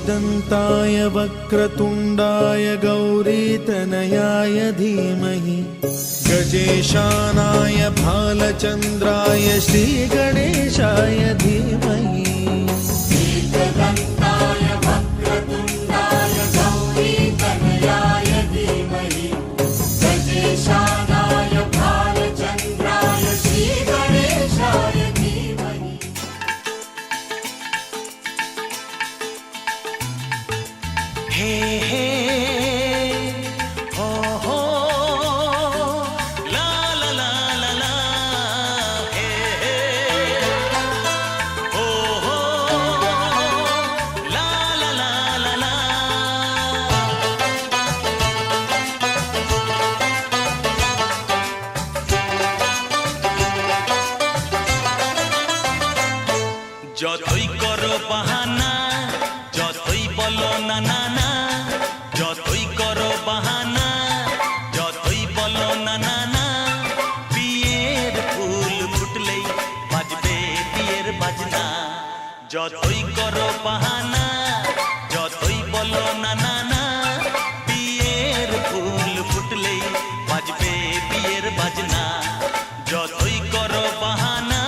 एकदन्ताय वक्रतुण्डाय गौरीतनयाय धीमहि गजेशानाय भालचन्द्राय श्रीगणेशाय धीमहि एकदन्ताय वक्रतुण्डाय गौरीतनयाय धीमहि गजेशानाय भालचन्द्राय श्रीगणेशाय धीमहि। हे हे हो हो ला ला ला ला ला हे हे हो हो ला ला ला ला ला। যতই করো বাহানা যতই বলো না না না যতই করো বাহানা যতই বলো না না না বিয়ের ফুল ফুটলেই বাজবে বিয়ের বাজনা। যতই করো বাহানা যতই বলো না না না বিয়ের ফুল ফুটলেই বাজবে বিয়ের বাজনা। যতই করো বাহানা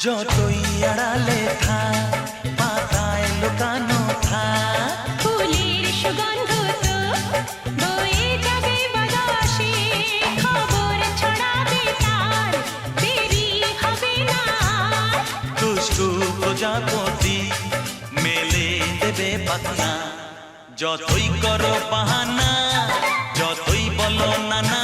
যতই আড়ালে থাক পাতায় লুকানো থাক ফুলের সুগন্ধ তো বয়ে যাবে বাতাসে খবর ছড়াবে তার দেরি হবে না। দুষ্টু প্রজাপতি মেলে দেবে পাখনা। যতই করো বাহানা যতই বলো না না